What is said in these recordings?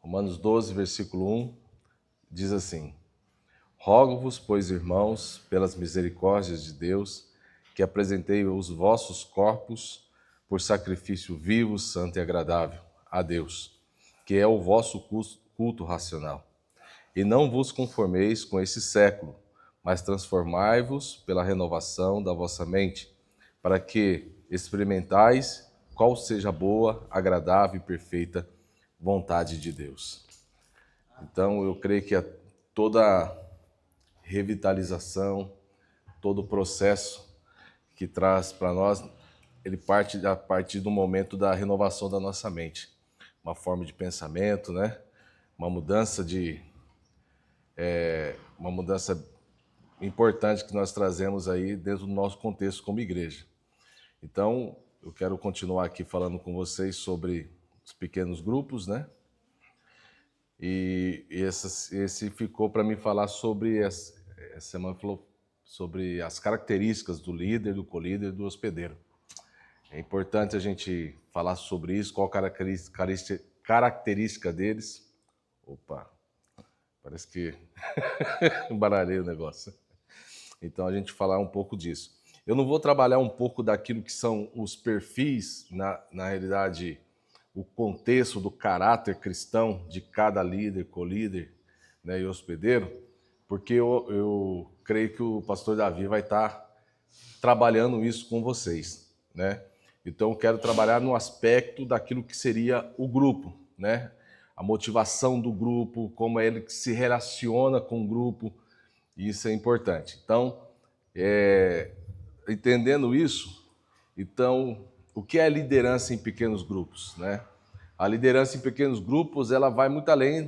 Romanos 12, versículo 1, diz assim: Rogo-vos, pois, irmãos, pelas misericórdias de Deus, que apresentei os vossos corpos por sacrifício vivo, santo e agradável a Deus, que é o vosso culto racional. E não vos conformeis com esse século, mas transformai-vos pela renovação da vossa mente, para que experimentais qual seja a boa, agradável e perfeita vontade de Deus. Então, eu creio que toda revitalização, todo o processo que traz para nós, ele parte a partir do momento da renovação da nossa mente. Uma forma de pensamento, né? Uma mudança importante que nós trazemos aí dentro do nosso contexto como igreja. Então, eu quero continuar aqui falando com vocês sobre os pequenos grupos, né? E esse ficou para mim falar sobre, essa semana falou sobre as características do líder, do colíder e do hospedeiro. É importante a gente falar sobre isso, qual característica deles. Opa, parece que embaralhei o negócio. Então, a gente falar um pouco disso. Eu não vou trabalhar um pouco daquilo que são os perfis, na realidade, o contexto do caráter cristão de cada líder, colíder, né, e hospedeiro, porque eu creio que o pastor Davi vai estar trabalhando isso com vocês, né? Então, eu quero trabalhar no aspecto daquilo que seria o grupo, né? A motivação do grupo, como é ele que se relaciona com o grupo, isso é importante. Então, entendendo isso, então, o que é liderança em pequenos grupos, né? A liderança em pequenos grupos, ela vai muito além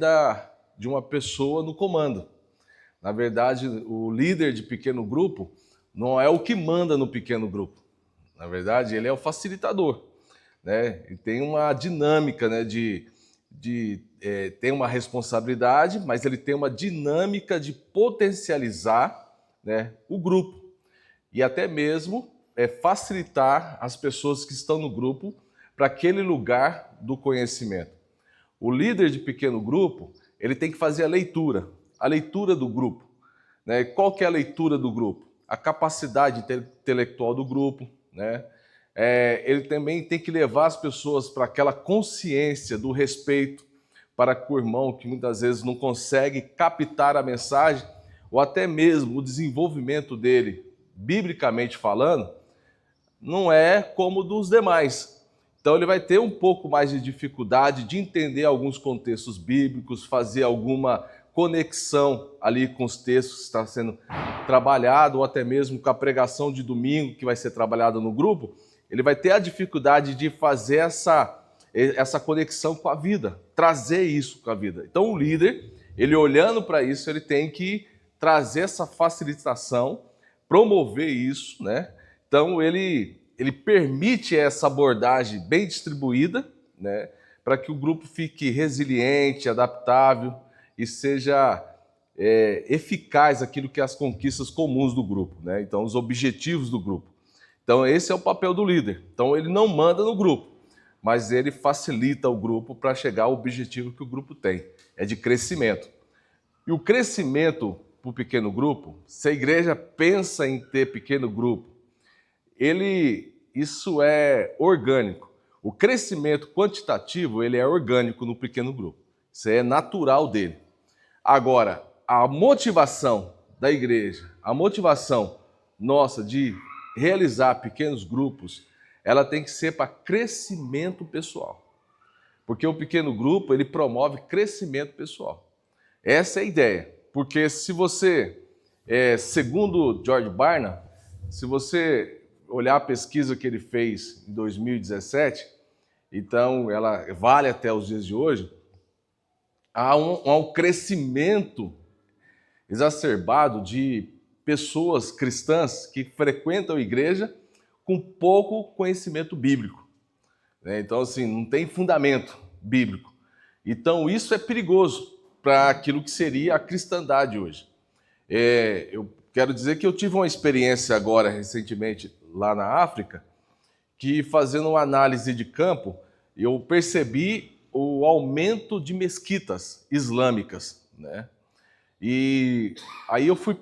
de uma pessoa no comando. Na verdade, o líder de pequeno grupo não é o que manda no pequeno grupo. Na verdade, ele é o facilitador, né? E tem uma dinâmica, né, tem uma responsabilidade, mas ele tem uma dinâmica de potencializar, né, o grupo e até mesmo facilitar as pessoas que estão no grupo para aquele lugar do conhecimento. O líder de pequeno grupo, ele tem que fazer a leitura do grupo, né? Qual que é a leitura do grupo? A capacidade intelectual do grupo, né? Ele também tem que levar as pessoas para aquela consciência do respeito para com o irmão que muitas vezes não consegue captar a mensagem, ou até mesmo o desenvolvimento dele, biblicamente falando, não é como dos demais. Então ele vai ter um pouco mais de dificuldade de entender alguns contextos bíblicos, fazer alguma conexão ali com os textos que está sendo trabalhado, ou até mesmo com a pregação de domingo que vai ser trabalhada no grupo. Ele vai ter a dificuldade de fazer essa conexão com a vida, trazer isso com a vida. Então o líder, ele olhando para isso, ele tem que trazer essa facilitação, promover isso, né? Então ele permite essa abordagem bem distribuída, né, para que o grupo fique resiliente, adaptável e seja eficaz aquilo que é as conquistas comuns do grupo, né? Então os objetivos do grupo. Então esse é o papel do líder. Então ele não manda no grupo, mas ele facilita o grupo para chegar ao objetivo que o grupo tem, é de crescimento. E o crescimento para o pequeno grupo, se a igreja pensa em ter pequeno grupo, isso é orgânico. O crescimento quantitativo, ele é orgânico no pequeno grupo. Isso é natural dele. Agora, a motivação da igreja, a motivação nossa de realizar pequenos grupos, ela tem que ser para crescimento pessoal. Porque o pequeno grupo, ele promove crescimento pessoal. Essa é a ideia. Porque se você, segundo George Barna, se você olhar a pesquisa que ele fez em 2017, então ela vale até os dias de hoje, há um crescimento exacerbado de pessoas cristãs que frequentam a igreja com pouco conhecimento bíblico. Então, assim, não tem fundamento bíblico. Então, isso é perigoso para aquilo que seria a cristandade hoje. Eu quero dizer que eu tive uma experiência agora, recentemente, lá na África, que fazendo uma análise de campo, eu percebi o aumento de mesquitas islâmicas, né? E aí eu fui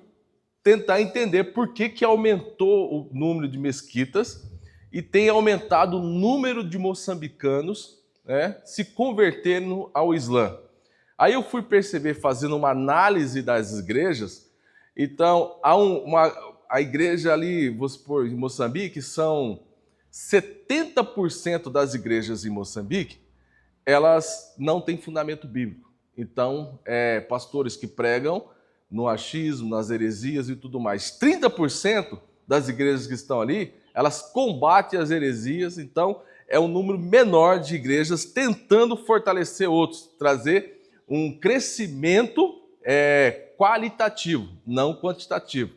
tentar entender por que aumentou o número de mesquitas e tem aumentado o número de moçambicanos, né, se convertendo ao Islã. Aí eu fui perceber, fazendo uma análise das igrejas, então a igreja ali, vou supor, em Moçambique, são 70% das igrejas em Moçambique, elas não têm fundamento bíblico. Então, pastores que pregam no achismo, nas heresias e tudo mais. 30% das igrejas que estão ali, elas combatem as heresias, então é um número menor de igrejas tentando fortalecer outros, trazer um crescimento qualitativo, não quantitativo.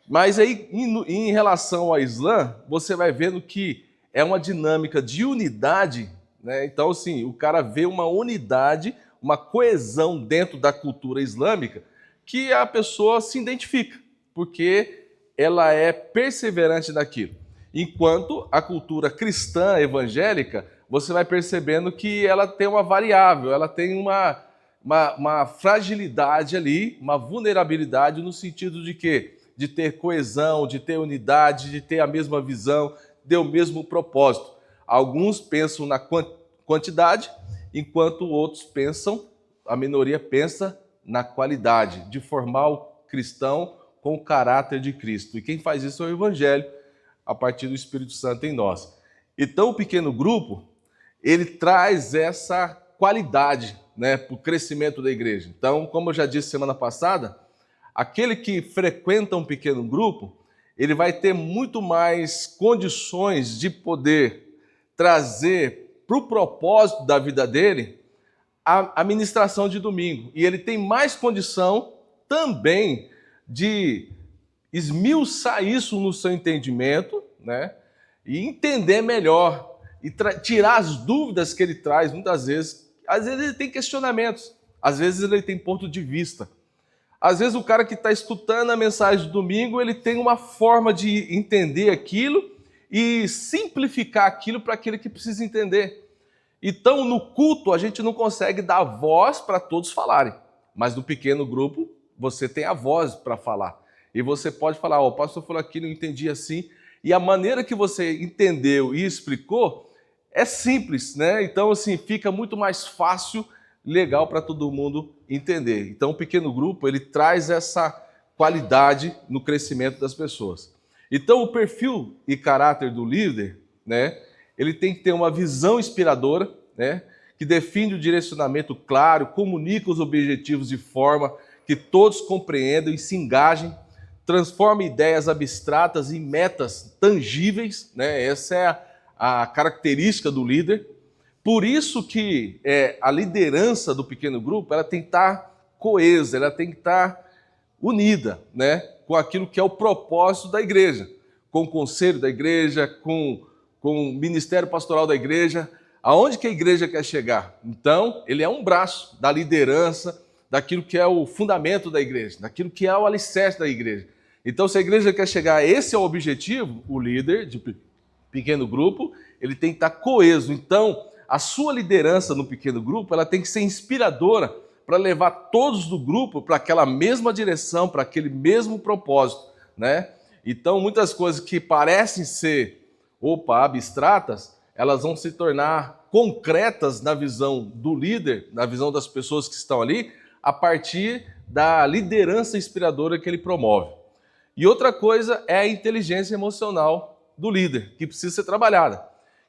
Mas aí, em relação ao Islã, você vai vendo que é uma dinâmica de unidade, né? Então, assim, o cara vê uma unidade, uma coesão dentro da cultura islâmica que a pessoa se identifica, porque ela é perseverante naquilo. Enquanto a cultura cristã evangélica, você vai percebendo que ela tem uma variável, ela tem uma fragilidade ali, uma vulnerabilidade no sentido de quê? De ter coesão, de ter unidade, de ter a mesma visão, ter o mesmo propósito. Alguns pensam na quantidade, enquanto outros pensam, a minoria pensa na qualidade, de formar o cristão com o caráter de Cristo. E quem faz isso é o Evangelho, a partir do Espírito Santo em nós. Então, o pequeno grupo, ele traz essa qualidade, né, para o crescimento da igreja. Então, como eu já disse semana passada, aquele que frequenta um pequeno grupo, ele vai ter muito mais condições de poder trazer para o propósito da vida dele a ministração de domingo. E ele tem mais condição também de esmiuçar isso no seu entendimento, né? E entender melhor, e tirar as dúvidas que ele traz, muitas vezes. Às vezes ele tem questionamentos, às vezes ele tem ponto de vista. Às vezes o cara que está escutando a mensagem do domingo, ele tem uma forma de entender aquilo e simplificar aquilo para aquele que precisa entender. Então, no culto, a gente não consegue dar voz para todos falarem, mas no pequeno grupo, você tem a voz para falar. E você pode falar, o pastor falou aqui, não entendi assim. E a maneira que você entendeu e explicou é simples, né? Então, assim, fica muito mais fácil, legal para todo mundo entender. Então, o pequeno grupo, ele traz essa qualidade no crescimento das pessoas. Então, o perfil e caráter do líder, né? Ele tem que ter uma visão inspiradora, né? Que define o direcionamento claro, comunica os objetivos de forma que todos compreendam e se engajem, transforma ideias abstratas em metas tangíveis, né? Essa é a característica do líder. Por isso que a liderança do pequeno grupo, ela tem que estar coesa, ela tem que estar unida, né? Com aquilo que é o propósito da igreja, com o conselho da igreja, com o ministério pastoral da igreja, aonde que a igreja quer chegar. Então, ele é um braço da liderança, daquilo que é o fundamento da igreja, daquilo que é o alicerce da igreja. Então, se a igreja quer chegar, esse é o objetivo, o líder de pequeno grupo, ele tem que estar coeso. Então, a sua liderança no pequeno grupo, ela tem que ser inspiradora para levar todos do grupo para aquela mesma direção, para aquele mesmo propósito, né? Então, muitas coisas que parecem ser abstratas, elas vão se tornar concretas na visão do líder, na visão das pessoas que estão ali, a partir da liderança inspiradora que ele promove. E outra coisa é a inteligência emocional do líder, que precisa ser trabalhada,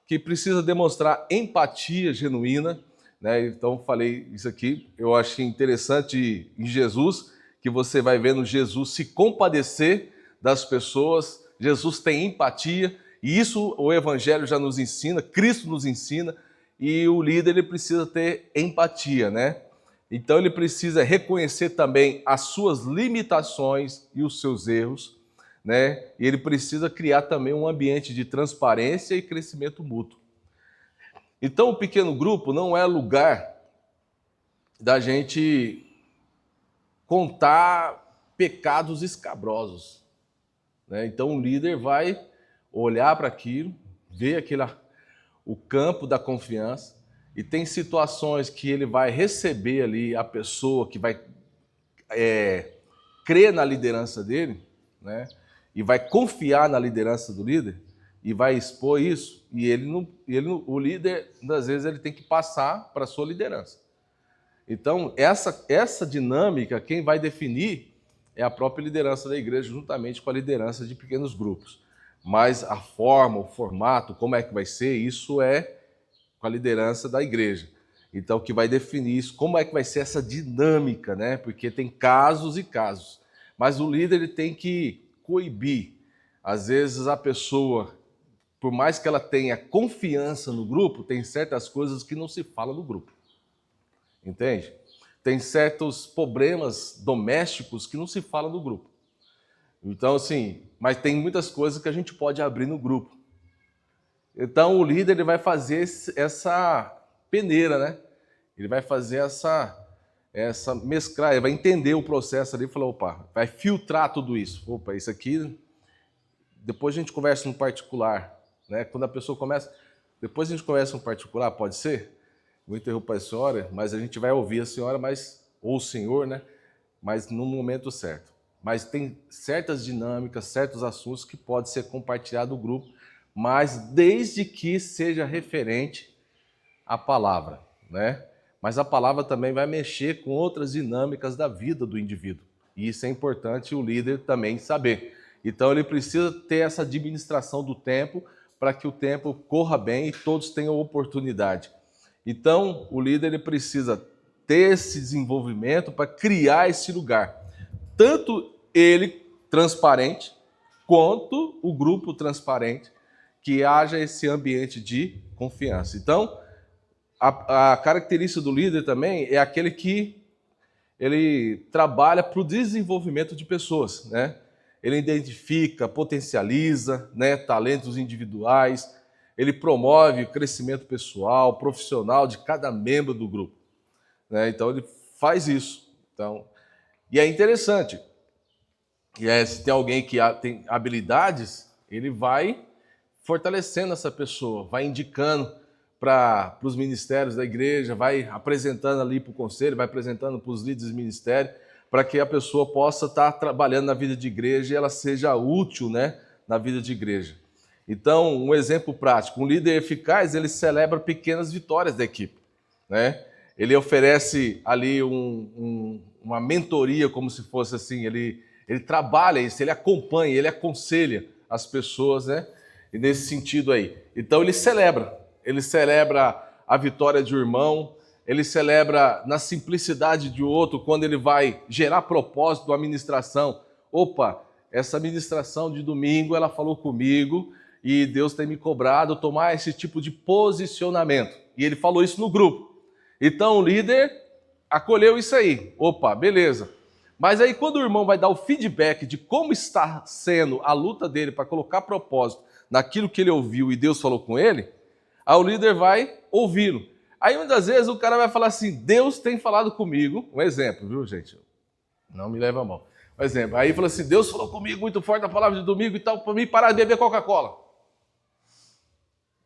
que precisa demonstrar empatia genuína, né? Então, falei isso aqui, eu achei interessante em Jesus, que você vai vendo Jesus se compadecer das pessoas, Jesus tem empatia, e isso o Evangelho já nos ensina, Cristo nos ensina, e o líder ele precisa ter empatia, né? Então ele precisa reconhecer também as suas limitações e os seus erros, né? E ele precisa criar também um ambiente de transparência e crescimento mútuo. Então o pequeno grupo não é lugar da gente contar pecados escabrosos, né? Então o líder vai olhar para aquilo, ver o campo da confiança e tem situações que ele vai receber ali a pessoa que vai crer na liderança dele, né? E vai confiar na liderança do líder e vai expor isso, e o líder, às vezes, ele tem que passar para a sua liderança. Então, essa dinâmica, quem vai definir é a própria liderança da igreja, juntamente com a liderança de pequenos grupos. Mas a forma, o formato, como é que vai ser, isso é com a liderança da igreja. Então, que vai definir isso, como é que vai ser essa dinâmica, né? Porque tem casos e casos. Mas o líder ele tem que coibir. Às vezes a pessoa, por mais que ela tenha confiança no grupo, tem certas coisas que não se fala no grupo. Entende? Tem certos problemas domésticos que não se fala no grupo. Então, assim, mas tem muitas coisas que a gente pode abrir no grupo. Então, o líder ele vai fazer essa peneira, né? Ele vai fazer essa mesclar, ele vai entender o processo ali e falar, opa, vai filtrar tudo isso. Opa, isso aqui, depois a gente conversa no particular, né? Quando a pessoa começa, depois a gente conversa no particular, pode ser? Vou interromper a senhora, mas a gente vai ouvir a senhora, ou o senhor, né? Mas no momento certo. Mas tem certas dinâmicas, certos assuntos que podem ser compartilhados no grupo, mas desde que seja referente à palavra, né? Mas a palavra também vai mexer com outras dinâmicas da vida do indivíduo. E isso é importante o líder também saber. Então ele precisa ter essa administração do tempo para que o tempo corra bem e todos tenham oportunidade. Então, o líder ele precisa ter esse desenvolvimento para criar esse lugar. Tanto ele transparente, quanto o grupo transparente, que haja esse ambiente de confiança. Então, a característica do líder também é aquele que ele trabalha para o desenvolvimento de pessoas, né? Ele identifica, potencializa, né, talentos individuais, ele promove o crescimento pessoal, profissional de cada membro do grupo, né? Então ele faz isso. Então, e é interessante. Se tem alguém que tem habilidades, ele vai fortalecendo essa pessoa, vai indicando para os ministérios da igreja, vai apresentando ali para o conselho, vai apresentando para os líderes do ministério, para que a pessoa possa estar trabalhando na vida de igreja e ela seja útil, né, na vida de igreja. Então, um exemplo prático, um líder eficaz, ele celebra pequenas vitórias da equipe, né? Ele oferece ali uma mentoria, como se fosse assim, ele trabalha isso, ele acompanha, ele aconselha as pessoas, né? E nesse sentido aí. Então ele celebra a vitória de um irmão, ele celebra na simplicidade de outro, quando ele vai gerar propósito da administração. Opa, essa administração de domingo, ela falou comigo e Deus tem me cobrado tomar esse tipo de posicionamento. E ele falou isso no grupo. Então o líder acolheu isso aí. Opa, beleza. Mas aí quando o irmão vai dar o feedback de como está sendo a luta dele para colocar propósito naquilo que ele ouviu e Deus falou com ele, aí o líder vai ouvi-lo. Aí muitas vezes o cara vai falar assim, Deus tem falado comigo, um exemplo, viu gente? Não me leva a mão. Um exemplo, aí fala assim, Deus falou comigo muito forte na palavra de domingo e tal, para mim parar de beber Coca-Cola.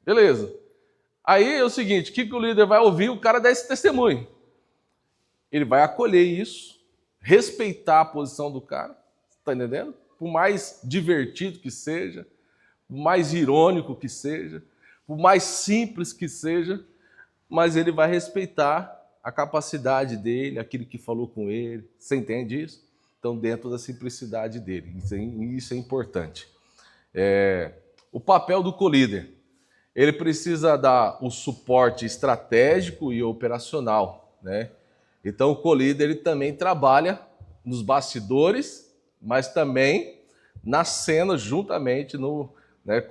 Beleza. Aí é o seguinte, o que o líder vai ouvir? O cara dá esse testemunho. Ele vai acolher isso, respeitar a posição do cara, está entendendo? Por mais divertido que seja, por mais irônico que seja, por mais simples que seja, mas ele vai respeitar a capacidade dele, aquilo que falou com ele. Você entende isso? Então, dentro da simplicidade dele. Isso é importante. O papel do co-líder. Ele precisa dar o suporte estratégico e operacional, né? Então, o co-líder ele também trabalha nos bastidores, mas também na cena, juntamente né,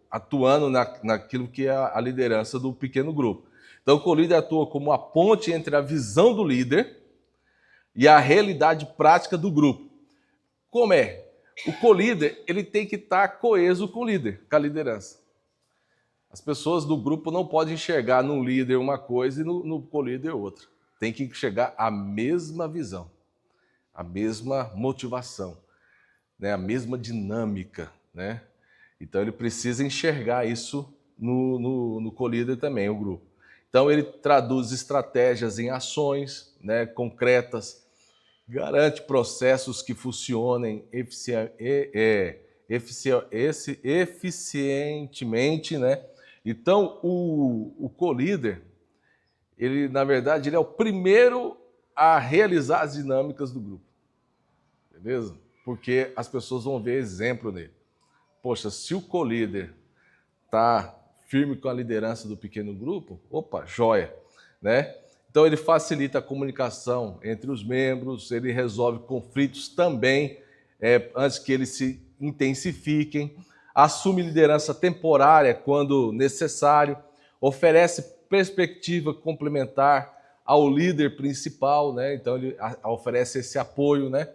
atuando naquilo que é a liderança do pequeno grupo. Então, o co-líder atua como a ponte entre a visão do líder e a realidade prática do grupo. Como é? O co-líder ele tem que estar coeso com o líder, com a liderança. As pessoas do grupo não podem enxergar no líder uma coisa e no co-líder outra. Tem que enxergar a mesma visão, a mesma motivação, né? A mesma dinâmica, né? Então ele precisa enxergar isso no co-líder também, o grupo. Então, ele traduz estratégias em ações, né, concretas, garante processos que funcionem eficientemente, né? Então, o co-líder, ele, na verdade, ele é o primeiro a realizar as dinâmicas do grupo, beleza? Porque as pessoas vão ver exemplo nele. Poxa, se o co-líder está firme com a liderança do pequeno grupo, opa, joia, né? Então ele facilita a comunicação entre os membros, ele resolve conflitos também antes que eles se intensifiquem, assume liderança temporária quando necessário, oferece perspectiva complementar ao líder principal, né? Então ele oferece esse apoio, né?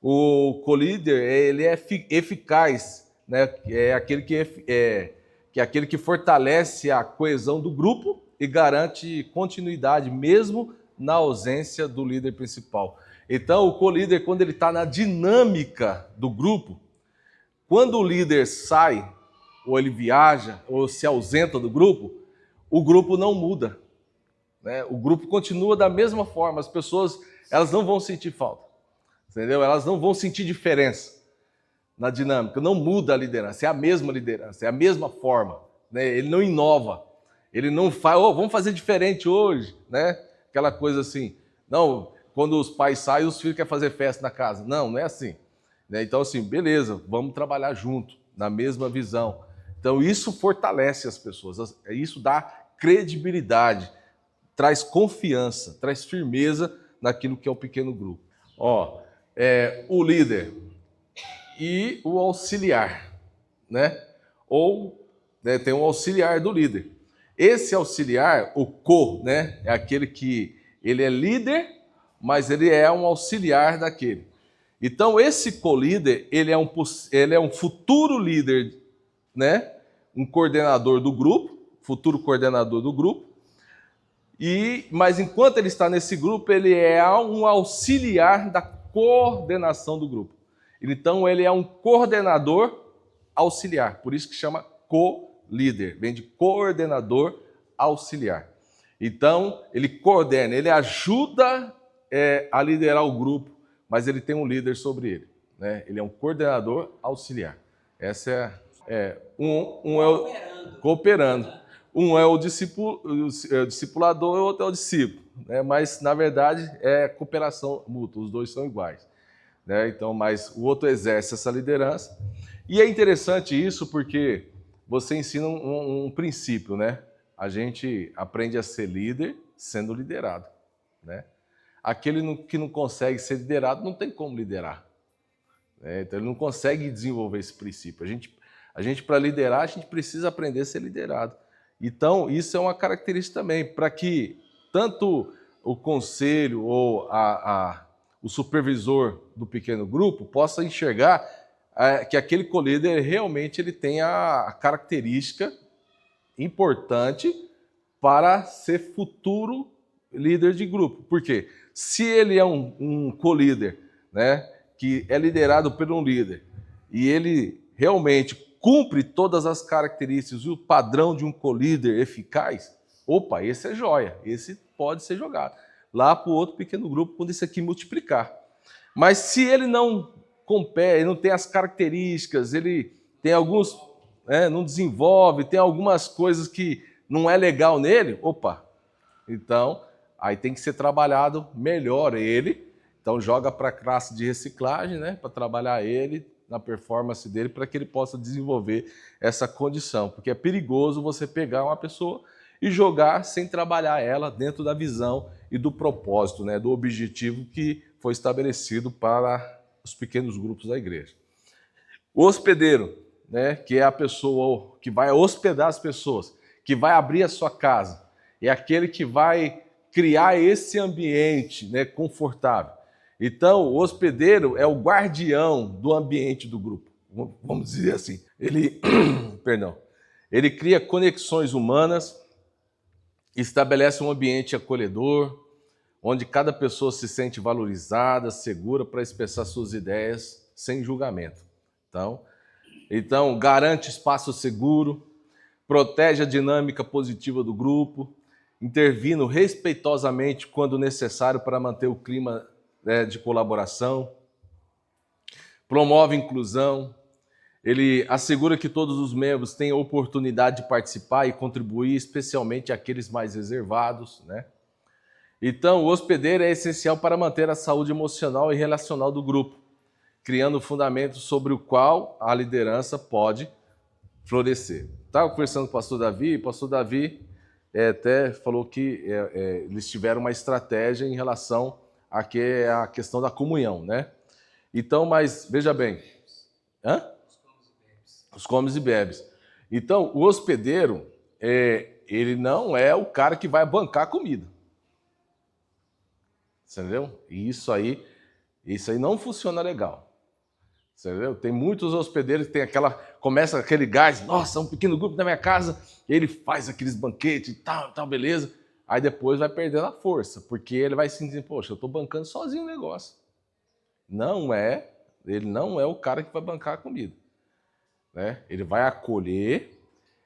O co-líder, ele é eficaz, né? É aquele que é aquele que fortalece a coesão do grupo e garante continuidade, mesmo na ausência do líder principal. Então, o co-líder, quando ele está na dinâmica do grupo, quando o líder sai, ou ele viaja, ou se ausenta do grupo, o grupo não muda, né? O grupo continua da mesma forma, as pessoas elas não vão sentir falta, entendeu? Elas não vão sentir diferença na dinâmica, não muda a liderança, é a mesma liderança, é a mesma forma, né? Ele não inova, ele não faz, vamos fazer diferente hoje, né? Aquela coisa assim, não, quando os pais saem, os filhos querem fazer festa na casa, não é assim, né? Então assim, beleza, vamos trabalhar junto, na mesma visão. Então isso fortalece as pessoas, isso dá credibilidade, traz confiança, traz firmeza naquilo que é o pequeno grupo. O líder e o auxiliar, né? Ou tem um auxiliar do líder. Esse auxiliar, o né? É aquele que ele é líder, mas ele é um auxiliar daquele. Então esse co-líder, ele é um futuro líder, né? Um coordenador do grupo, futuro coordenador do grupo. Mas enquanto ele está nesse grupo, ele é um auxiliar da coordenação do grupo. Então, ele é um coordenador auxiliar, por isso que chama co-líder, vem de coordenador auxiliar. Então, ele coordena, ele ajuda a liderar o grupo, mas ele tem um líder sobre ele, né? Ele é um coordenador auxiliar. Essa um é o cooperando. Um é o discipulador e o outro é o discípulo, né? Mas, na verdade, é cooperação mútua, os dois são iguais. Né? Então, mas o outro exerce essa liderança. E é interessante isso porque você ensina um princípio, né? A gente aprende a ser líder sendo liderado, né? Aquele que não consegue ser liderado não tem como liderar, né? Então ele não consegue desenvolver esse princípio. A gente para liderar, a gente precisa aprender a ser liderado. Então, isso é uma característica também, para que tanto o conselho ou o supervisor do pequeno grupo possa enxergar que aquele co-líder realmente ele tem a característica importante para ser futuro líder de grupo. Por quê? Se ele é um co-líder, né, que é liderado por um líder e ele realmente cumpre todas as características e o padrão de um co-líder eficaz, opa, esse é joia, esse pode ser jogado lá para o outro pequeno grupo quando esse aqui multiplicar. Mas se ele não compete, não tem as características, ele tem alguns, não desenvolve, tem algumas coisas que não é legal nele, opa, então aí tem que ser trabalhado melhor ele, então joga para a classe de reciclagem, né, para trabalhar ele na performance dele para que ele possa desenvolver essa condição, porque é perigoso você pegar uma pessoa e jogar sem trabalhar ela dentro da visão e do propósito, né, do objetivo que foi estabelecido para os pequenos grupos da igreja. O hospedeiro, né, que é a pessoa que vai hospedar as pessoas, que vai abrir a sua casa, é aquele que vai criar esse ambiente, né, confortável. Então, o hospedeiro é o guardião do ambiente do grupo, vamos dizer assim. Ele, ele cria conexões humanas, estabelece um ambiente acolhedor, onde cada pessoa se sente valorizada, segura para expressar suas ideias sem julgamento. Então garante espaço seguro, protege a dinâmica positiva do grupo, intervindo respeitosamente quando necessário para manter o clima de colaboração, promove inclusão, ele assegura que todos os membros tenham oportunidade de participar e contribuir, especialmente aqueles mais reservados, né? Então, o hospedeiro é essencial para manter a saúde emocional e relacional do grupo, criando fundamentos sobre o qual a liderança pode florescer. Estava conversando com o pastor Davi, e o pastor Davi até falou que eles tiveram uma estratégia em relação a questão da comunhão, né? Então, mas veja bem, os comes e bebes. Então, o hospedeiro, ele não é o cara que vai bancar a comida. Entendeu? E isso aí não funciona legal. Entendeu? Tem muitos hospedeiros que tem começa aquele gás, nossa, um pequeno grupo na minha casa, ele faz aqueles banquetes e tal, beleza. Aí depois vai perdendo a força, porque ele vai se sentir, poxa, eu estou bancando sozinho o negócio. Ele não é o cara que vai bancar a comida. Né? Ele vai acolher,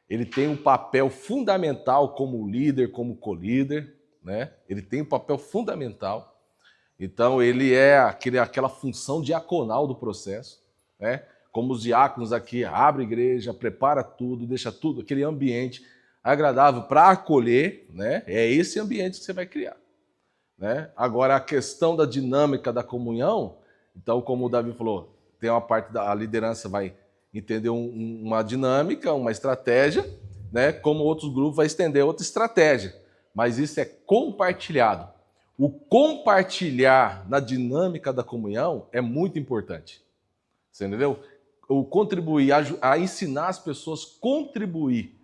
ele tem um papel fundamental como líder, como co-líder, né? Ele tem um papel fundamental. Então, ele é aquela função diaconal do processo, né? Como os diáconos aqui, abre a igreja, prepara tudo, deixa tudo, aquele ambiente agradável para acolher, né? É esse ambiente que você vai criar. Né? Agora, a questão da dinâmica da comunhão, então, como o Davi falou, tem uma parte da liderança vai entender uma dinâmica, uma estratégia, né? Como outros grupos vai estender outra estratégia. Mas isso é compartilhado. O compartilhar na dinâmica da comunhão é muito importante. Você entendeu? O contribuir, a ensinar as pessoas a contribuir.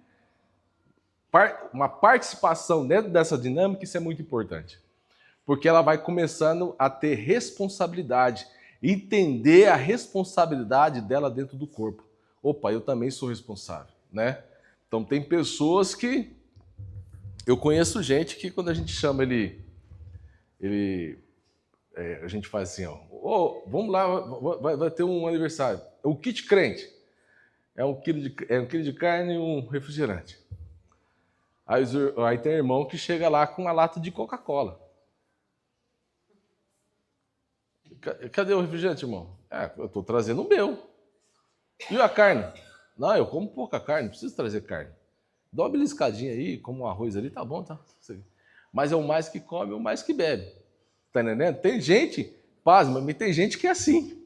Uma participação dentro dessa dinâmica, isso é muito importante. Porque ela vai começando a ter responsabilidade, entender a responsabilidade dela dentro do corpo. Opa, eu também sou responsável, né? Então tem pessoas que... Eu conheço gente que quando a gente chama a gente faz assim, ó, vamos lá, vai ter um aniversário. É o kit crente. É um quilo de carne e um refrigerante. Aí tem irmão que chega lá com uma lata de Coca-Cola. Cadê o refrigerante, irmão? Eu estou trazendo o meu. E a carne? Não, eu como pouca carne, não preciso trazer carne. Dá uma beliscadinha aí, como um arroz ali, tá bom, tá? Mas é o mais que come, é o mais que bebe. Tá entendendo? Tem gente, pasma, mas tem gente que é assim,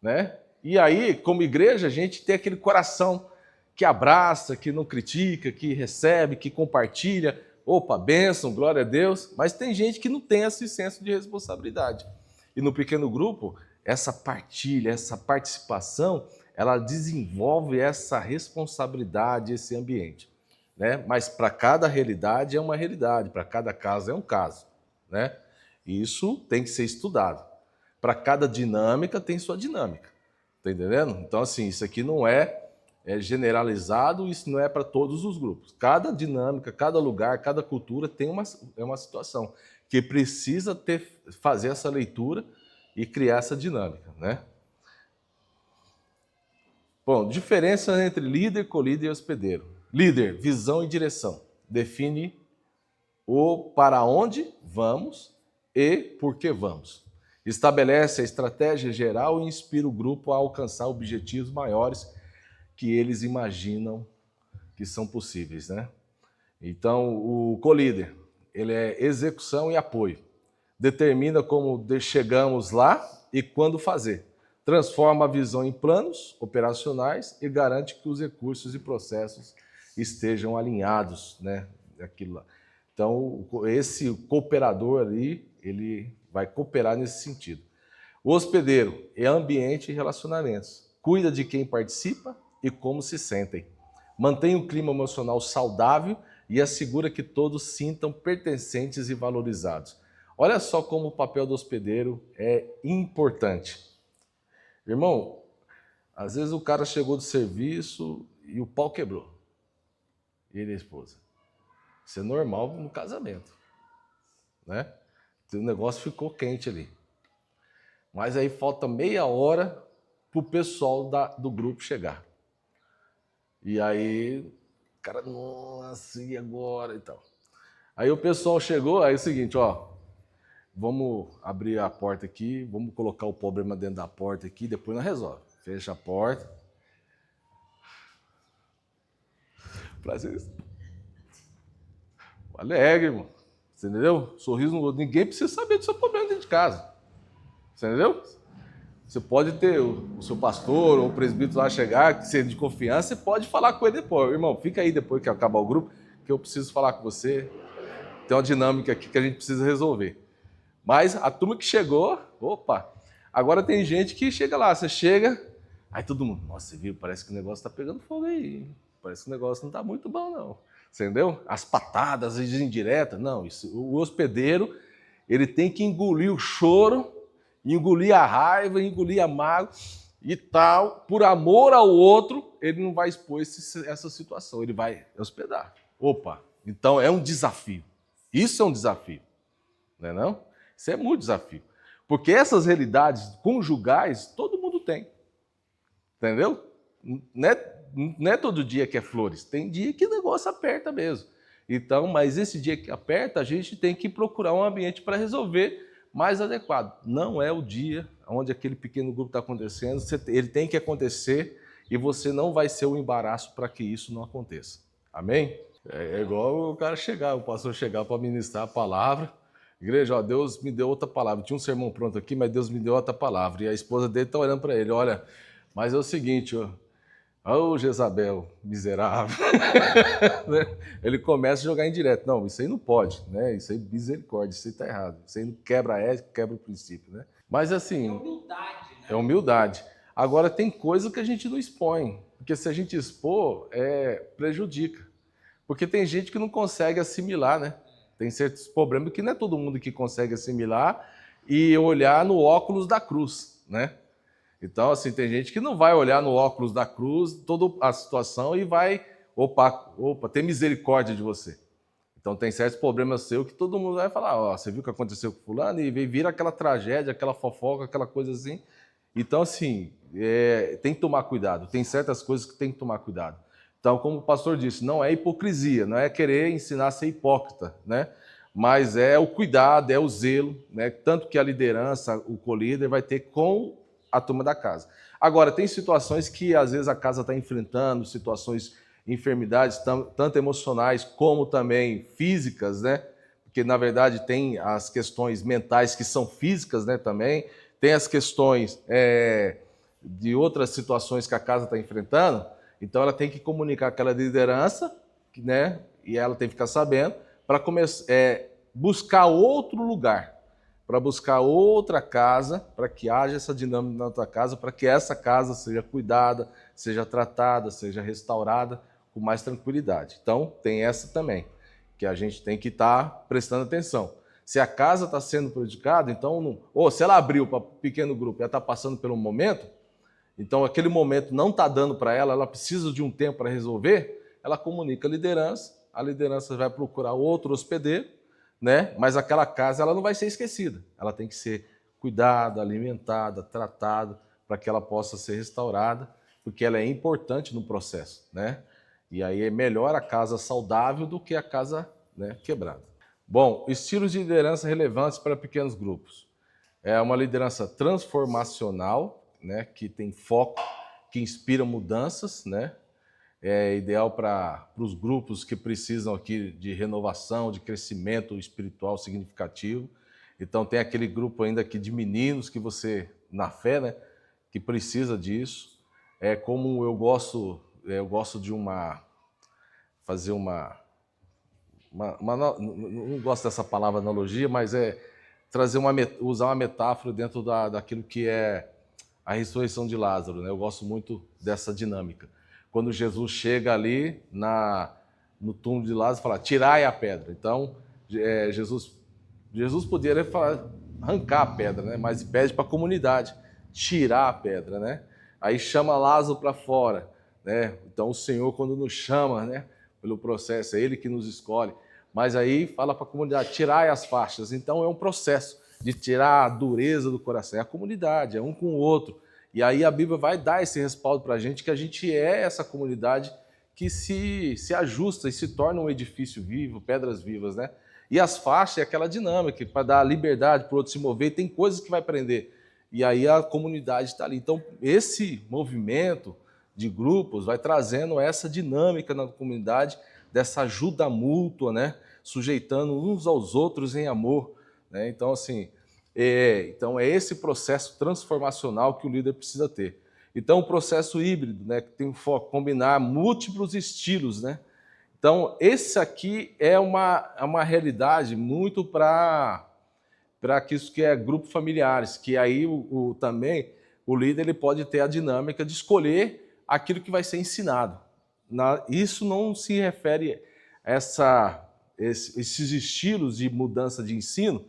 né? E aí, como igreja, a gente tem aquele coração que abraça, que não critica, que recebe, que compartilha. Opa, bênção, glória a Deus. Mas tem gente que não tem esse senso de responsabilidade. E no pequeno grupo, essa partilha, essa participação, ela desenvolve essa responsabilidade, esse ambiente. Né? Mas para cada realidade é uma realidade, para cada caso é um caso. Né? Isso tem que ser estudado. Para cada dinâmica tem sua dinâmica. Tá entendendo? Então, assim, isso aqui não é generalizado, isso não é para todos os grupos. Cada dinâmica, cada lugar, cada cultura tem uma situação que precisa fazer essa leitura e criar essa dinâmica, né? Bom, diferença entre líder, colíder e hospedeiro. Líder, visão e direção. Define o para onde vamos e por que vamos. Estabelece a estratégia geral e inspira o grupo a alcançar objetivos maiores que eles imaginam que são possíveis, né? Então, o co-líder, ele é execução e apoio. Determina como chegamos lá e quando fazer. Transforma a visão em planos operacionais e garante que os recursos e processos estejam alinhados, né? Aquilo lá. Então, esse cooperador ali, ele vai cooperar nesse sentido. O hospedeiro é ambiente e relacionamentos. Cuida de quem participa e como se sentem. Mantém um clima emocional saudável e assegura que todos sintam pertencentes e valorizados. Olha só como o papel do hospedeiro é importante. Irmão, às vezes o cara chegou do serviço e o pau quebrou. Ele e a esposa. Isso é normal no casamento, né? O negócio ficou quente ali. Mas aí falta meia hora para o pessoal do grupo chegar. E aí, o cara, nossa, e agora e tal? Aí o pessoal chegou, aí é o seguinte, ó, vamos abrir a porta aqui, vamos colocar o problema dentro da porta aqui, depois nós resolve. Fecha a porta. Prazer. Alegre, irmão. Você entendeu? Sorriso no rosto. Ninguém precisa saber do seu problema dentro de casa. Você entendeu? Você pode ter o seu pastor ou o presbítero lá chegar, que seja de confiança, você pode falar com ele depois. Irmão, fica aí depois que acabar o grupo, que eu preciso falar com você. Tem uma dinâmica aqui que a gente precisa resolver. Mas a turma que chegou, opa, agora tem gente que chega lá, você chega, aí todo mundo, nossa, você viu, parece que o negócio está pegando fogo aí, parece que o negócio não está muito bom não, você entendeu? As patadas, as indiretas, não, isso, o hospedeiro, ele tem que engolir o choro, engolir a raiva, engolir a mágoa e tal, por amor ao outro, ele não vai expor essa situação, ele vai hospedar. Opa, então é um desafio, isso é um desafio, não é não? Isso é muito desafio. Porque essas realidades conjugais, todo mundo tem. Entendeu? Não é todo dia que é flores. Tem dia que o negócio aperta mesmo. Então, mas esse dia que aperta, a gente tem que procurar um ambiente para resolver mais adequado. Não é o dia onde aquele pequeno grupo está acontecendo. Ele tem que acontecer e você não vai ser o embaraço para que isso não aconteça. Amém? É igual o cara chegar, o pastor chegar para ministrar a palavra. Igreja, ó, Deus me deu outra palavra. Tinha um sermão pronto aqui, mas Deus me deu outra palavra. E a esposa dele está olhando para ele, olha, mas é o seguinte, ô Jezabel, miserável. Ele começa a jogar indireto. Não, isso aí não pode, né? Isso aí é misericórdia, isso aí está errado. Isso aí não quebra a ética, quebra o princípio, né? Mas assim... É humildade, né? É humildade. Agora, tem coisa que a gente não expõe, porque se a gente expor, prejudica. Porque tem gente que não consegue assimilar, né? Tem certos problemas que não é todo mundo que consegue assimilar e olhar no óculos da cruz, né? Então, assim, tem gente que não vai olhar no óculos da cruz toda a situação e vai, opa, ter misericórdia de você. Então, tem certos problemas seus que todo mundo vai falar, ó, você viu o que aconteceu com fulano? E vira aquela tragédia, aquela fofoca, aquela coisa assim. Então, assim, tem que tomar cuidado. Tem certas coisas que tem que tomar cuidado. Então, como o pastor disse, não é hipocrisia, não é querer ensinar a ser hipócrita, né? Mas é o cuidado, é o zelo, né? Tanto que a liderança, o co-líder, vai ter com a turma da casa. Agora, tem situações que às vezes a casa está enfrentando, situações, enfermidades, tanto emocionais como também físicas, né? Porque, na verdade, tem as questões mentais que são físicas, né, também. Tem as questões de outras situações que a casa está enfrentando. Então, ela tem que comunicar aquela liderança, né? E ela tem que ficar sabendo, para buscar outro lugar, para buscar outra casa, para que haja essa dinâmica na outra casa, para que essa casa seja cuidada, seja tratada, seja restaurada com mais tranquilidade. Então, tem essa também, que a gente tem que estar prestando atenção. Se a casa está sendo prejudicada, então, ou se ela abriu para pequeno grupo e ela está passando pelo momento, então aquele momento não está dando para ela, ela precisa de um tempo para resolver, ela comunica a liderança vai procurar outro hospedeiro, né? Mas aquela casa ela não vai ser esquecida, ela tem que ser cuidada, alimentada, tratada, para que ela possa ser restaurada, porque ela é importante no processo, né? E aí é melhor a casa saudável do que a casa, né, quebrada. Bom, estilos de liderança relevantes para pequenos grupos. É uma liderança transformacional, né, que tem foco, que inspira mudanças, né? É ideal para os grupos que precisam aqui de renovação, de crescimento espiritual significativo. Então tem aquele grupo ainda aqui de meninos que você, na fé, né, que precisa disso. É como eu gosto de fazer não gosto dessa palavra analogia, mas usar uma metáfora dentro daquilo que é a ressurreição de Lázaro, né? Eu gosto muito dessa dinâmica. Quando Jesus chega ali no túmulo de Lázaro e fala, tirai a pedra. Então, Jesus poderia arrancar a pedra, né? Mas pede para a comunidade tirar a pedra, né? Aí chama Lázaro para fora, né? Então, o Senhor, quando nos chama, né, pelo processo, é Ele que nos escolhe. Mas aí fala para a comunidade, tirai as faixas. Então, é um processo de tirar a dureza do coração. É a comunidade, é um com o outro. E aí a Bíblia vai dar esse respaldo para a gente, que a gente é essa comunidade que se ajusta e se torna um edifício vivo, pedras vivas, né? E as faixas é aquela dinâmica, para dar liberdade para o outro se mover, tem coisas que vai prender. E aí a comunidade está ali. Então, esse movimento de grupos vai trazendo essa dinâmica na comunidade, dessa ajuda mútua, né? Sujeitando uns aos outros em amor. Né? Então, assim, então é esse processo transformacional que o líder precisa ter. Então, o processo híbrido, né, que tem o foco combinar múltiplos estilos, né? Então, esse aqui é uma realidade muito para isso que é grupo familiares, que aí também o líder ele pode ter a dinâmica de escolher aquilo que vai ser ensinado. Isso não se refere a esses estilos de mudança de ensino,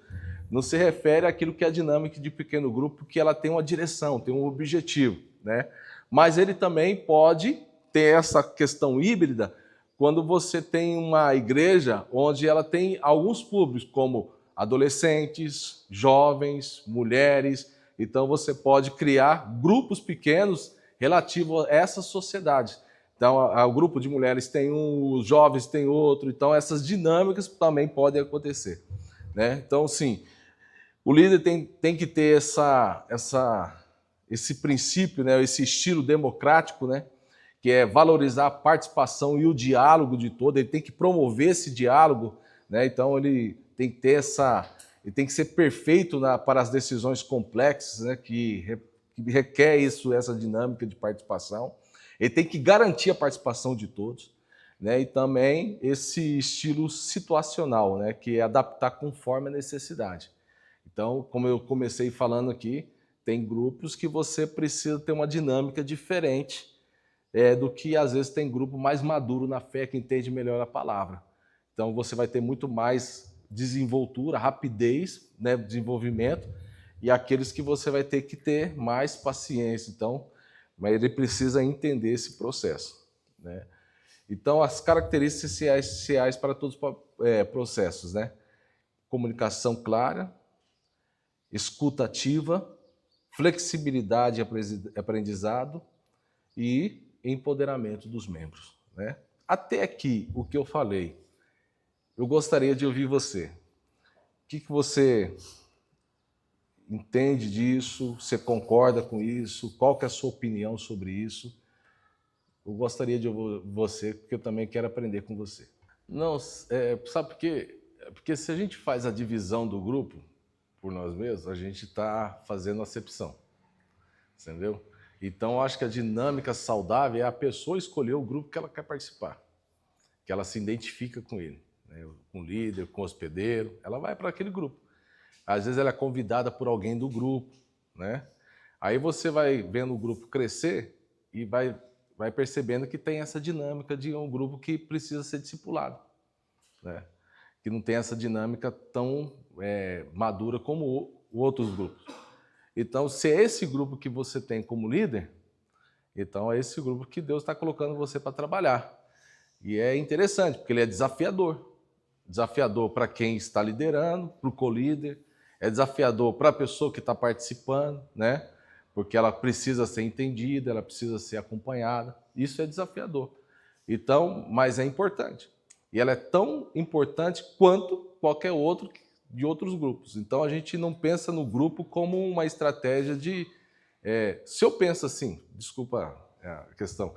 não se refere àquilo que é a dinâmica de pequeno grupo, que ela tem uma direção, tem um objetivo, né? Mas ele também pode ter essa questão híbrida quando você tem uma igreja onde ela tem alguns públicos, como adolescentes, jovens, mulheres. Então você pode criar grupos pequenos relativos a essa sociedade. Então, o grupo de mulheres tem um, os jovens tem outro. Então, essas dinâmicas também podem acontecer. Né? Então, sim, o líder tem que ter esse princípio, né? Esse estilo democrático, né? Que é valorizar a participação e o diálogo de todo. Ele tem que promover esse diálogo. Né? Então, ele tem que ter ele tem que ser perfeito para as decisões complexas, né? que requer essa dinâmica de participação. Ele tem que garantir a participação de todos, né? E também esse estilo situacional, né? Que é adaptar conforme a necessidade. Então, como eu comecei falando aqui, tem grupos que você precisa ter uma dinâmica diferente do que às vezes tem grupo mais maduro na fé, que entende melhor a palavra. Então, você vai ter muito mais desenvoltura, rapidez, né? Desenvolvimento, e aqueles que você vai ter que ter mais paciência. Então, mas ele precisa entender esse processo. Né? Então, as características essenciais para todos os processos, né? Comunicação clara, escuta ativa, flexibilidade e aprendizado e empoderamento dos membros. Né? Até aqui, o que eu falei, eu gostaria de ouvir você. O que você entende disso? Você concorda com isso? Qual que é a sua opinião sobre isso? Eu gostaria de ouvir você, porque eu também quero aprender com você. Não, sabe por quê? Porque se a gente faz a divisão do grupo por nós mesmos, a gente está fazendo acepção, entendeu? Então, eu acho que a dinâmica saudável é a pessoa escolher o grupo que ela quer participar, que ela se identifica com ele, né? Com o líder, com o hospedeiro, ela vai para aquele grupo. Às vezes ela é convidada por alguém do grupo, né? Aí você vai vendo o grupo crescer e vai percebendo que tem essa dinâmica de um grupo que precisa ser discipulado, né? Que não tem essa dinâmica tão madura como outros grupos. Então, se é esse grupo que você tem como líder, então é esse grupo que Deus está colocando você para trabalhar. E é interessante, porque ele é desafiador. Desafiador para quem está liderando, para o co-líder, é desafiador para a pessoa que está participando, né? Porque ela precisa ser entendida, ela precisa ser acompanhada. Isso é desafiador. Então, mas é importante. E ela é tão importante quanto qualquer outro de outros grupos. Então, a gente não pensa no grupo como uma estratégia de... se eu penso assim, desculpa a questão,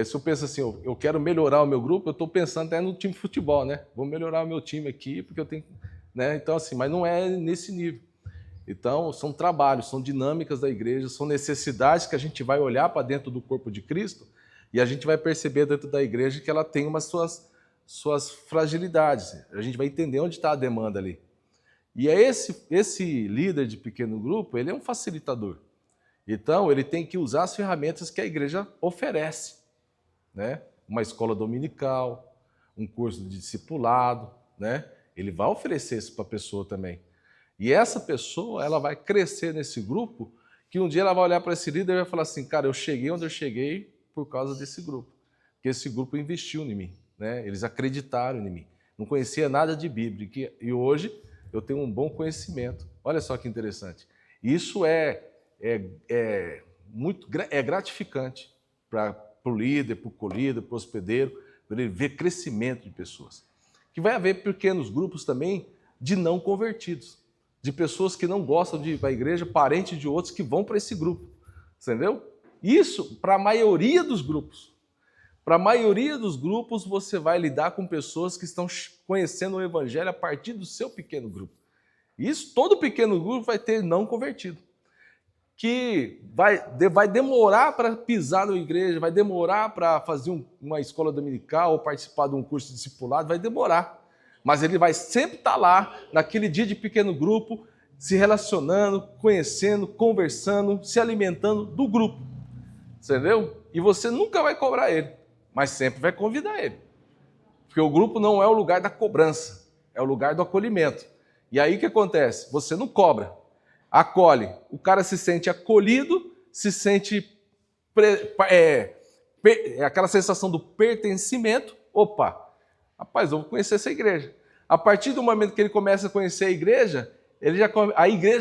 se eu penso assim, eu quero melhorar o meu grupo, eu estou pensando até no time de futebol, né? Vou melhorar o meu time aqui, porque eu tenho... Né? Então, assim, mas não é nesse nível. Então, são trabalhos, são dinâmicas da igreja, são necessidades que a gente vai olhar para dentro do corpo de Cristo e a gente vai perceber dentro da igreja que ela tem umas suas fragilidades. A gente vai entender onde está a demanda ali. E é esse líder de pequeno grupo, ele é um facilitador. Então, ele tem que usar as ferramentas que a igreja oferece, né? Uma escola dominical, um curso de discipulado, né? Ele vai oferecer isso para a pessoa também. E essa pessoa, ela vai crescer nesse grupo, que um dia ela vai olhar para esse líder e vai falar assim, cara, eu cheguei onde eu cheguei por causa desse grupo. Porque esse grupo investiu em mim, né? Eles acreditaram em mim. Não conhecia nada de Bíblia. E hoje eu tenho um bom conhecimento. Olha só que interessante. Isso é gratificante para o líder, para o co-líder, para o hospedeiro, para ele ver crescimento de pessoas. que vai haver pequenos grupos também de não convertidos, de pessoas que não gostam de ir para a igreja, parentes de outros que vão para esse grupo, entendeu? Isso para a maioria dos grupos. Para a maioria dos grupos, você vai lidar com pessoas que estão conhecendo o evangelho a partir do seu pequeno grupo. Isso, todo pequeno grupo vai ter não convertido, que vai demorar para pisar na igreja, vai demorar para fazer uma escola dominical ou participar de um curso de discipulado, vai demorar. Mas ele vai sempre estar lá, naquele dia de pequeno grupo, se relacionando, conhecendo, conversando, se alimentando do grupo. Entendeu? E você nunca vai cobrar ele, mas sempre vai convidar ele. Porque o grupo não é o lugar da cobrança, é o lugar do acolhimento. E aí o que acontece? Você não cobra, acolhe. O cara se sente acolhido, se sente aquela sensação do pertencimento. Opa, rapaz, eu vou conhecer essa igreja. A partir do momento que ele começa a conhecer a igreja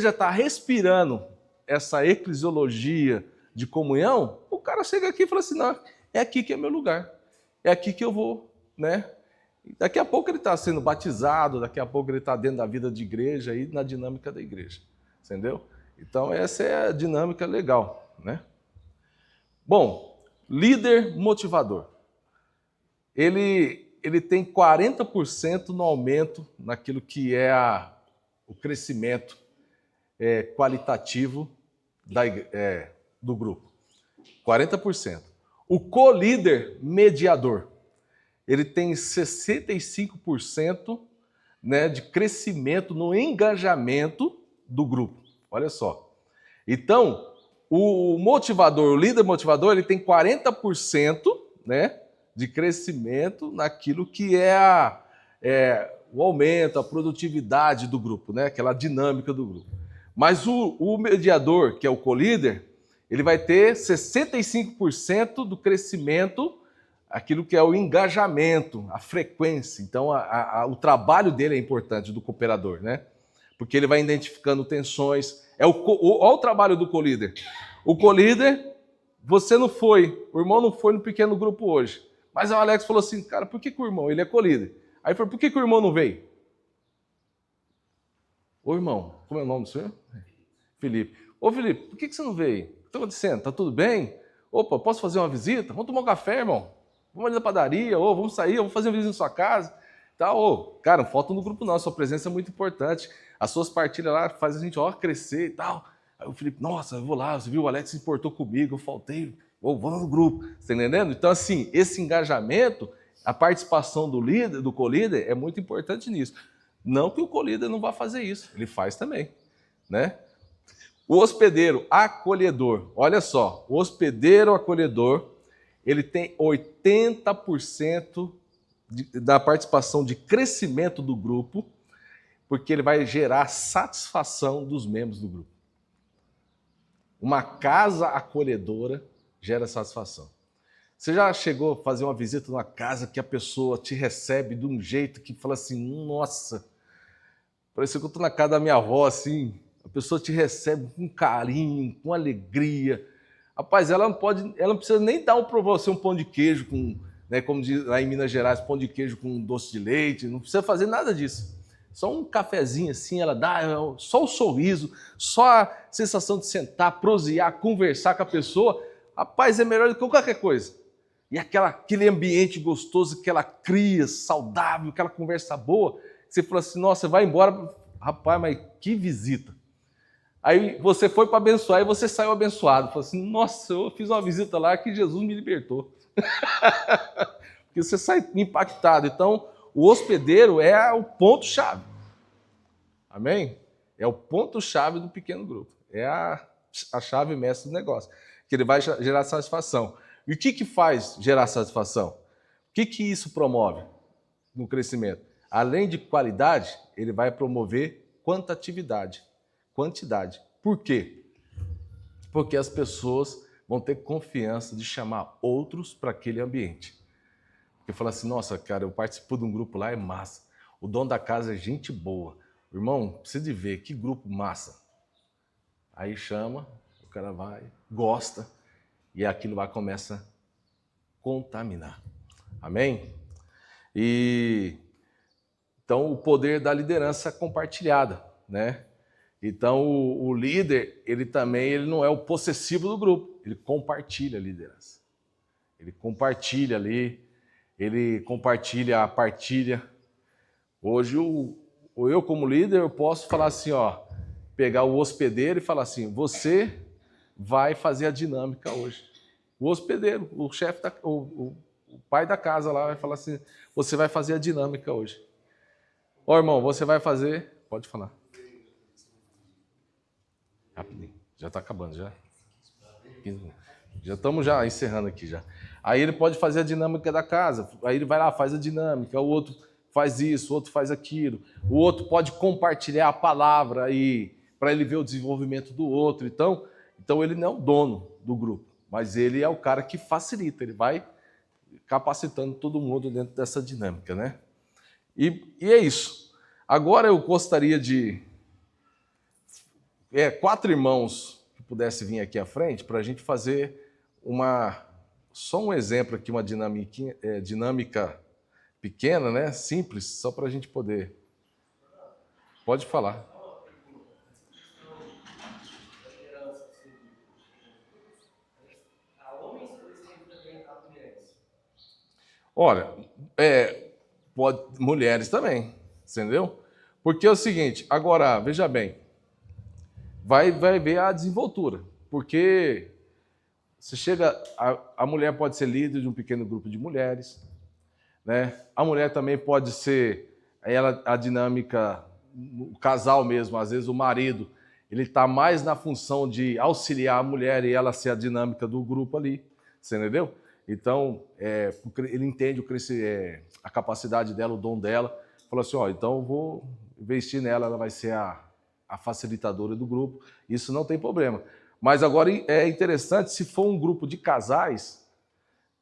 já está respirando essa eclesiologia de comunhão. O cara chega aqui e fala assim, não, é aqui que é meu lugar, é aqui que eu vou, né? Daqui a pouco ele está sendo batizado, daqui a pouco ele está dentro da vida de igreja e na dinâmica da igreja, entendeu? Então essa é a dinâmica legal, né? Bom, líder motivador. Ele tem 40% no aumento naquilo que é o crescimento qualitativo do grupo. 40%. O co-líder mediador, ele tem 65%, né, de crescimento no engajamento do grupo. Olha só. Então, o motivador, o líder motivador, ele tem 40%, né, de crescimento naquilo que é o aumento, a produtividade do grupo, né, aquela dinâmica do grupo. Mas o mediador, que é o co-líder, ele vai ter 65% do crescimento, aquilo que é o engajamento, a frequência. Então, o trabalho dele é importante, do cooperador, né? Porque ele vai identificando tensões. Olha o trabalho do co-líder. O co-líder, você não foi, o irmão não foi no pequeno grupo hoje. Mas o Alex falou assim, cara, por que o irmão, ele é co-líder? Aí falou, por que o irmão não veio? Ô irmão, como é o nome do senhor? Felipe. Ô Felipe, por que você não veio? O que está acontecendo? Tá tudo bem? Opa, posso fazer uma visita? Vamos tomar um café, irmão? Vamos ali na padaria, ou vamos sair, vamos fazer uma visita na sua casa. Tá, cara, não falta no grupo não, a sua presença é muito importante. As suas partilhas lá fazem a gente crescer e tal. Aí o Felipe, nossa, eu vou lá, você viu, o Alex se importou comigo, eu faltei, vamos no grupo. Você tá entendendo? Então, assim, esse engajamento, a participação do líder, do co-líder, é muito importante nisso. Não que o co-líder não vá fazer isso, ele faz também, né? O hospedeiro acolhedor, olha só, o hospedeiro acolhedor, ele tem 80% da participação de crescimento do grupo, porque ele vai gerar satisfação dos membros do grupo. Uma casa acolhedora gera satisfação. Você já chegou a fazer uma visita numa casa que a pessoa te recebe de um jeito que fala assim, nossa, parece que eu estou na casa da minha avó, assim, a pessoa te recebe com carinho, com alegria. Rapaz, ela não precisa nem dar para você um pão de queijo com, né, como diz lá em Minas Gerais, pão de queijo com doce de leite, não precisa fazer nada disso. Só um cafezinho assim, ela dá, só o sorriso, só a sensação de sentar, prosear, conversar com a pessoa, rapaz, é melhor do que qualquer coisa. E aquele ambiente gostoso que ela cria, saudável, aquela conversa boa, você fala assim, nossa, vai embora, rapaz, mas que visita. Aí você foi para abençoar e você saiu abençoado. Falou assim, nossa, eu fiz uma visita lá que Jesus me libertou. Porque você sai impactado. Então, o hospedeiro é o ponto-chave. Amém? É o ponto-chave do pequeno grupo. É a chave mestre do negócio. Que ele vai gerar satisfação. E o que faz gerar satisfação? O que isso promove no crescimento? Além de qualidade, ele vai promover quantidade. Por quê? Porque as pessoas vão ter confiança de chamar outros para aquele ambiente. Porque fala assim, nossa, cara, eu participo de um grupo lá, é massa. O dono da casa é gente boa. Irmão, precisa de ver, que grupo massa. Aí chama, o cara vai, gosta, e aquilo vai começar a contaminar. Amém? E Então, o poder da liderança compartilhada, né? Então, o líder, ele não é o possessivo do grupo, ele compartilha a liderança. Ele compartilha ali, ele compartilha a partilha. Hoje, eu como líder, eu posso falar assim, ó, pegar o hospedeiro e falar assim, você vai fazer a dinâmica hoje. O hospedeiro, o chefe, o pai da casa lá vai falar assim, você vai fazer a dinâmica hoje. Ó, irmão, você vai fazer... Pode falar. Rapidinho, já está acabando, já. 15 minutos. Já estamos já encerrando aqui já. Aí ele pode fazer a dinâmica da casa, aí ele vai lá, faz a dinâmica, o outro faz isso, o outro faz aquilo, o outro pode compartilhar a palavra e para ele ver o desenvolvimento do outro. Então ele não é o dono do grupo, mas ele é o cara que facilita, ele vai capacitando todo mundo dentro dessa dinâmica, né? E é isso. Agora eu gostaria de 4 irmãos que pudessem vir aqui à frente para a gente fazer só um exemplo aqui, uma dinâmica pequena, né? Simples, só para a gente poder. Pode falar. Olha, mulheres também, entendeu? Porque é o seguinte, agora, veja bem, vai ver a desenvoltura, porque você chega, a mulher pode ser líder de um pequeno grupo de mulheres, né? A mulher também pode ser a dinâmica, o casal mesmo, às vezes o marido, ele está mais na função de auxiliar a mulher e ela ser a dinâmica do grupo ali, você entendeu? Então, ele entende a capacidade dela, o dom dela, falou assim, ó, então eu vou investir nela, ela vai ser a facilitadora do grupo, isso não tem problema. Mas agora é interessante, se for um grupo de casais,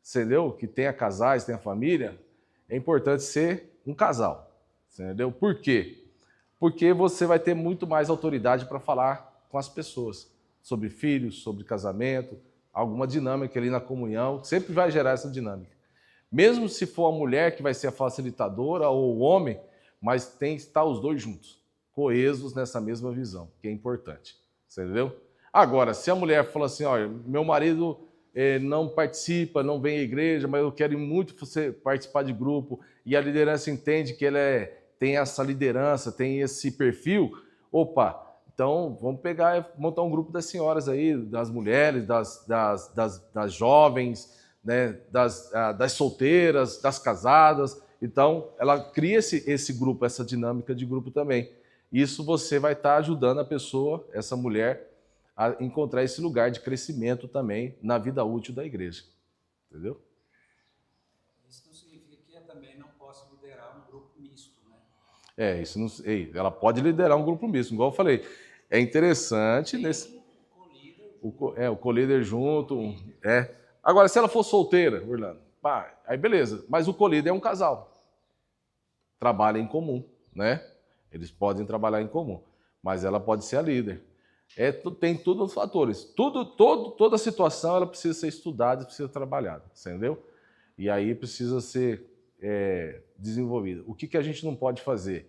entendeu? Que tenha casais, tenha família, é importante ser um casal, entendeu? Por quê? Porque você vai ter muito mais autoridade para falar com as pessoas sobre filhos, sobre casamento, alguma dinâmica ali na comunhão, sempre vai gerar essa dinâmica. Mesmo se for a mulher que vai ser a facilitadora ou o homem, mas tem que estar os dois juntos, coesos nessa mesma visão, que é importante, entendeu? Agora, se a mulher fala assim, olha, meu marido não participa, não vem à igreja, mas eu quero muito você participar de grupo, e a liderança entende que tem essa liderança, tem esse perfil, opa, então vamos pegar e montar um grupo das senhoras aí, das mulheres, das jovens, né, das solteiras, das casadas. Então, ela cria esse grupo, essa dinâmica de grupo também. Isso você vai estar ajudando a pessoa, essa mulher, a encontrar esse lugar de crescimento também na vida útil da igreja. Entendeu? Isso não significa que eu também não posso liderar um grupo misto, né? Ela pode liderar um grupo misto, igual eu falei. É interessante o co-líder junto. Agora, se ela for solteira, Orlando, aí beleza. Mas o co-líder é um casal. Trabalha em comum, né? Eles podem trabalhar em comum. Mas ela pode ser a líder. Tem todos os fatores. Toda situação ela precisa ser estudada, precisa ser trabalhada, entendeu? E aí precisa ser desenvolvida. O que a gente não pode fazer?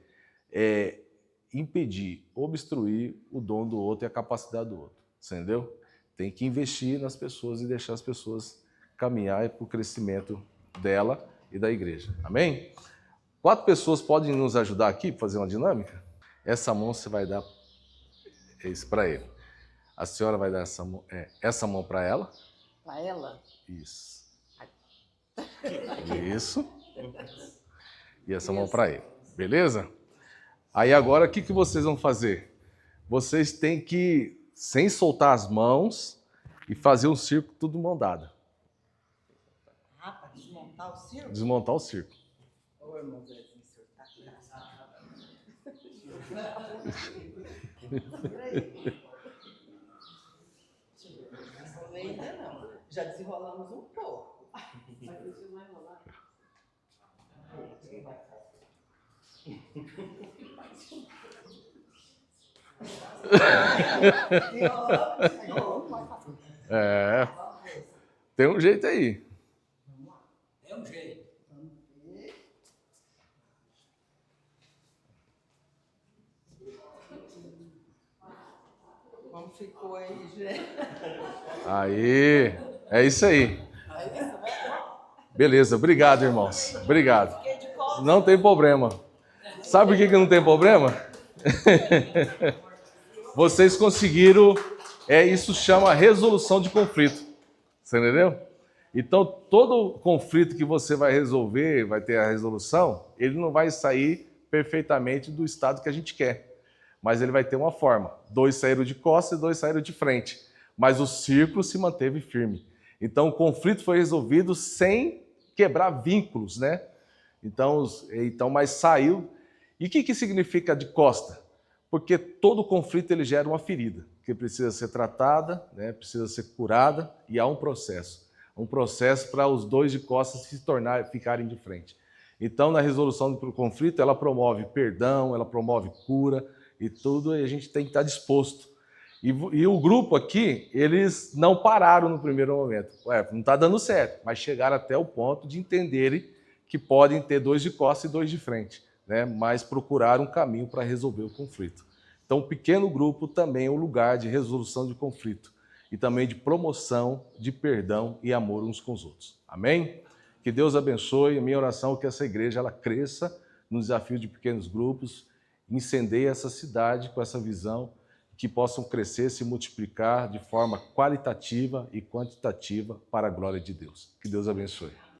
Impedir, obstruir o dom do outro e a capacidade do outro, entendeu? Tem que investir nas pessoas e deixar as pessoas caminhar para o crescimento dela e da igreja. Amém? 4 pessoas podem nos ajudar aqui para fazer uma dinâmica? Essa mão você vai dar isso para ele. A senhora vai dar essa mão para ela. Para ela? Isso. Isso. E essa mão para ele. Beleza? Aí agora, o que vocês vão fazer? Vocês têm que, sem soltar as mãos, e fazer um círculo tudo mão dada. Para desmontar o círculo? Desmontar o círculo. Ô, irmão, o senhor tá ainda não. Já desenrolamos um pouco. Mas você vai rolar? Quem vai fazer? Tem um jeito aí. É um jeito. Como ficou aí, gente? Aí, é isso aí. É isso, né? Beleza, obrigado, irmãos. Obrigado. Fiquei de costas. Não tem problema. Sabe por que não tem problema? Vocês conseguiram, isso chama resolução de conflito. Você entendeu? Então, todo conflito que você vai resolver, vai ter a resolução, ele não vai sair perfeitamente do estado que a gente quer. Mas ele vai ter uma forma. 2 saíram de costas e 2 saíram de frente. Mas o círculo se manteve firme. Então, o conflito foi resolvido sem quebrar vínculos, né? Então mas saiu. E o que significa de costa? Porque todo conflito ele gera uma ferida, que precisa ser tratada, né? Precisa ser curada, e há um processo para os 2 de costas ficarem de frente. Então, na resolução do conflito, ela promove perdão, ela promove cura e tudo, e a gente tem que estar disposto. E o grupo aqui, eles não pararam no primeiro momento. Não está dando certo, mas chegaram até o ponto de entenderem que podem ter 2 de costas e 2 de frente, né? Mas procuraram um caminho para resolver o conflito. Então, o pequeno grupo também é um lugar de resolução de conflito e também de promoção de perdão e amor uns com os outros. Amém? Que Deus abençoe. A minha oração é que essa igreja ela cresça no desafio de pequenos grupos, incendeie essa cidade com essa visão, que possam crescer, se multiplicar de forma qualitativa e quantitativa para a glória de Deus. Que Deus abençoe.